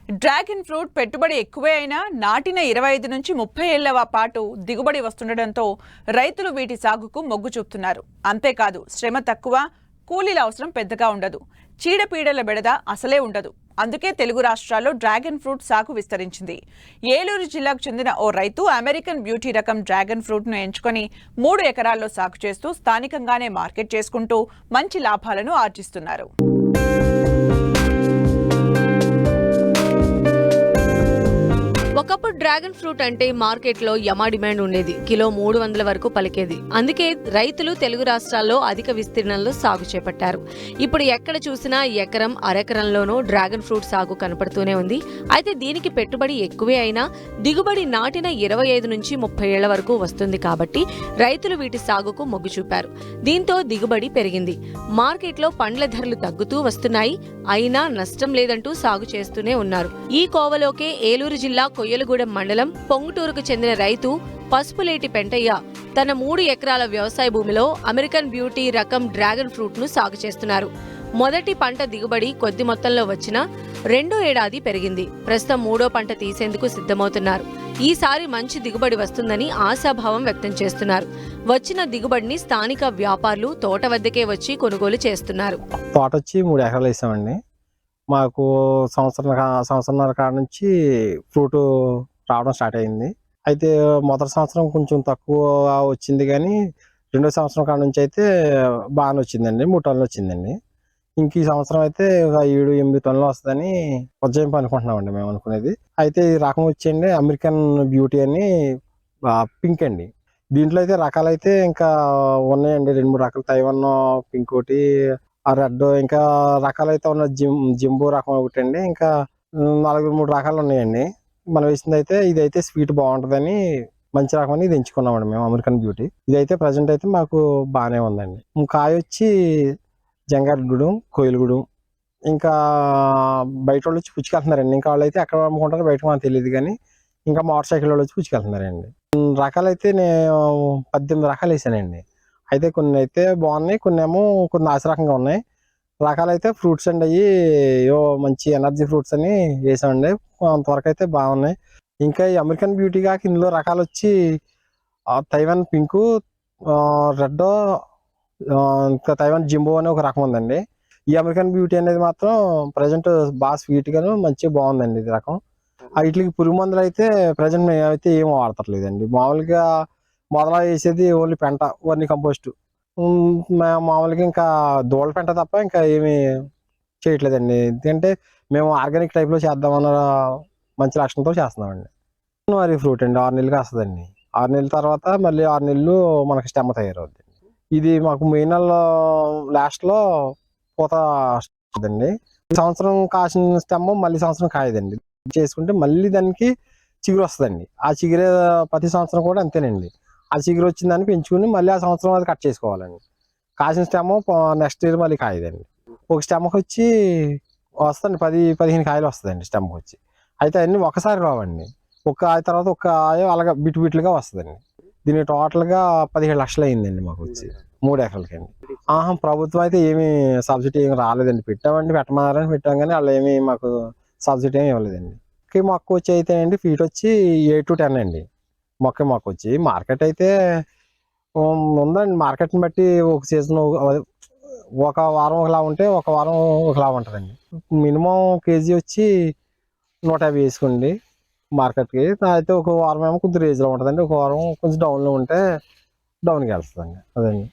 Dragon fruit పెట్టుబడి ఎక్కువే అయినా నాటిన 25 నుంచి 30 ఏళ్ల పాటు దిగుబడి వస్తుండటంతో రైతులు వీటి సాగుకు మొగ్గు చూపుతున్నారు. అంతేకాదు శ్రమ తక్కువ, కూలీల అవసరం పెద్దగా ఉండదు, చీడపీడల బెడద అసలే ఉండదు. అందుకే తెలుగు రాష్ట్రాల్లో డ్రాగన్ ఫ్రూట్ సాగు విస్తరించింది. ఏలూరు జిల్లాకు చెందిన ఓ రైతు అమెరికన్ బ్యూటీ రకం డ్రాగన్ ఫ్రూట్ ను ఎంచుకొని 3 ఎకరాల్లో సాగు చేస్తూ స్థానికంగానే మార్కెట్ చేసుకుంటూ మంచి లాభాలను ఆర్జిస్తున్నారు. ఒకప్పుడు డ్రాగన్ ఫ్రూట్ అంటే మార్కెట్లో యమా డిమాండ్ ఉండేది. కిలో 300 వరకు పలికేది. అందుకే రైతులు తెలుగు రాష్ట్రాల్లో అధిక విస్తీర్ణంలో సాగు చేపట్టారు. ఇప్పుడు ఎక్కడ చూసినా ఎకరం అరెకరంలోనూ డ్రాగన్ ఫ్రూట్ సాగు కనపడుతూనే ఉంది. అయితే దీనికి పెట్టుబడి ఎక్కువే అయినా దిగుబడి నాటిన 25 నుంచి 30 ఏళ్ల వరకు వస్తుంది కాబట్టి రైతులు వీటి సాగుకు మొగ్గు చూపారు. దీంతో దిగుబడి పెరిగింది. మార్కెట్లో పండ్ల ధరలు తగ్గుతూ వస్తున్నాయి. అయినా నష్టం లేదంటూ సాగు చేస్తూనే ఉన్నారు. ఈ కోవలోకే ఏలూరు జిల్లా కొయ్యలగూడెం మండలం పొంగుటూరుకు చెందిన రైతు పసుపులేటి పెంటయ్య తన 3 ఎకరాల వ్యవసాయ భూమిలో అమెరికన్ బ్యూటీ రకం డ్రాగన్ ఫ్రూట్ ను సాగు చేస్తున్నారు. మొదటి పంట దిగుబడి కొద్ది మొత్తంలో వచ్చినా రెండో ఏడాది పెరిగింది. ప్రస్తుతం 3వ పంట తీసేందుకు సిద్ధమవుతున్నారు. ఈసారి మంచి దిగుబడి వస్తుందని ఆశాభావం వ్యక్తం చేస్తున్నారు. వచ్చిన దిగుబడిని స్థానిక వ్యాపారులు తోట వద్దకే వచ్చి కొనుగోలు చేస్తున్నారు. తోట వచ్చి 3 ఎకరాలు వేసామండి. మాకు సంవత్సరంన్నర కాడ నుంచి ఫ్రూట్ రావడం స్టార్ట్ అయింది. అయితే మొదటి సంవత్సరం కొంచెం తక్కువ వచ్చింది, కానీ రెండో సంవత్సరం కాడ నుంచి అయితే బాగానే వచ్చిందండి. 3 టన్నులు వచ్చిందండి. ఇంక ఈ సంవత్సరం అయితే 7-8 టన్నులు వస్తుందని ఉజ్జాయింపు అనుకుంటున్నామండి మేము అనుకునేది. అయితే ఈ రకం వచ్చేయండి అమెరికన్ బ్యూటీ అని పింక్ అండి. దీంట్లో అయితే రకాలైతే ఇంకా ఉన్నాయండి. 2-3 రకాలు. తైవాన్ పింక్ ఒకటి, ఆ రెడ్, ఇంకా రకాలైతే ఉన్న జింబో రకం ఒకటి అండి. ఇంకా 4-3 రకాలు ఉన్నాయండి. మనం వేసింది అయితే ఇదైతే స్వీట్ బాగుంటుందని మంచి రకం అని ఇది ఎంచుకున్నామండి మేము, అమెరికన్ బ్యూటీ. ఇదైతే ప్రజెంట్ అయితే మాకు బాగానే ఉందండి. కాయ వచ్చి జంగారెడ్డిగూడెం, కోయిలగూడెం, ఇంకా బయట వాళ్ళు వచ్చి పుచ్చుకెళ్తున్నారండి. ఇంకా వాళ్ళు అయితే ఎక్కడ అమ్ముకుంటారో బయట మనకు తెలియదు, కానీ ఇంకా మోటార్ సైకిల్ వాళ్ళు వచ్చి పుచ్చుకెళ్తున్నారండి. రకాలైతే నేను 18 రకాలు వేసానండి. అయితే కొన్ని అయితే బాగున్నాయి, కొన్ని నాసిరకంగా ఉన్నాయి. రకాలైతే ఫ్రూట్స్ అండి, అవి మంచి ఎనర్జీ ఫ్రూట్స్ అని వేసామండి. అంతవరకు అయితే బాగున్నాయి. ఇంకా ఈ అమెరికన్ బ్యూటీ కాక ఇందులో రకాలు వచ్చి తైవాన్ పింకు, రెడ్, ఇంకా తైవాన్ జింబో అనే ఒక రకం ఉందండి. ఈ అమెరికన్ బ్యూటీ అనేది మాత్రం ప్రజెంట్ బాగా స్వీట్ గాను మంచిగా బాగుందండి. ఇది రకం వీటికి పురుగు మందులు అయితే ప్రజెంట్ మేమైతే ఏం వాడతలేదండి. మామూలుగా మొదల వేసేది ఓన్లీ పెంట, వర్మి కంపోస్ట్. మామూలుగా ఇంకా దూడ పెంట తప్ప ఇంకా ఏమి చేయట్లేదండి. ఎందుకంటే మేము ఆర్గానిక్ టైప్లో చేద్దామన్న మంచి లక్షణంతో చేస్తున్నామండి. మరి ఫ్రూట్ అండి 6 నెలలకి వస్తుందండి. 6 నెలల తర్వాత మళ్ళీ 6 నెలలు మనకి స్టెమ్ తయారవుద్ది. ఇది మాకు మే నెల లాస్ట్లో పూత వస్తుందండి. ఈ సంవత్సరం కాసిన స్టెమ్ మళ్ళీ సంవత్సరం కాయదండి. చేసుకుంటే మళ్ళీ దానికి చిగురు వస్తుందండి. ఆ చిగురే ప్రతి సంవత్సరం కూడా అంతేనండి. ఆ చిగురు వచ్చిందని పెంచుకుని మళ్ళీ ఆ సంవత్సరం అది కట్ చేసుకోవాలండి. కాసిన స్టెమ్ నెక్స్ట్ ఇయర్ మళ్ళీ కాయదండి. ఒక స్టెమ్కి వచ్చి వస్తుంది 10-15 కాయలు వస్తుందండి స్టెమ్కి వచ్చి. అయితే అన్నీ ఒకసారి రావండి. ఒక కాయ తర్వాత ఒక కాయ అలాగా బిట్టుగా వస్తుందండి. దీనికి టోటల్గా 17 లక్షలు అయిందండి మాకు వచ్చి 3 ఎకరాలకండి. ప్రభుత్వం అయితే ఏమి సబ్సిడీ ఏమి రాలేదండి. పెట్టమన్నారని పెట్టాం, కానీ వాళ్ళు ఏమి మాకు సబ్సిడీ ఏమి ఇవ్వలేదండి. మొక్క వచ్చి అయితే అండి ఫీట్ వచ్చి 8 to 10 అండి. మొక్క వచ్చి మార్కెట్ అయితే ఉందండి. మార్కెట్ని బట్టి ఒక సీజన్ ఒక వారం ఒకలా ఉంటే ఒక వారం ఒకలా ఉంటుందండి. మినిమం కేజీ వచ్చి 150 వేసుకోండి మార్కెట్కి. అయితే ఒక వారం ఏమో కొంచెం రేంజ్లో ఉంటుందండి. ఒక వారం కొంచెం డౌన్లో ఉంటే డౌన్కి వెళ్తుందండి. అదండి.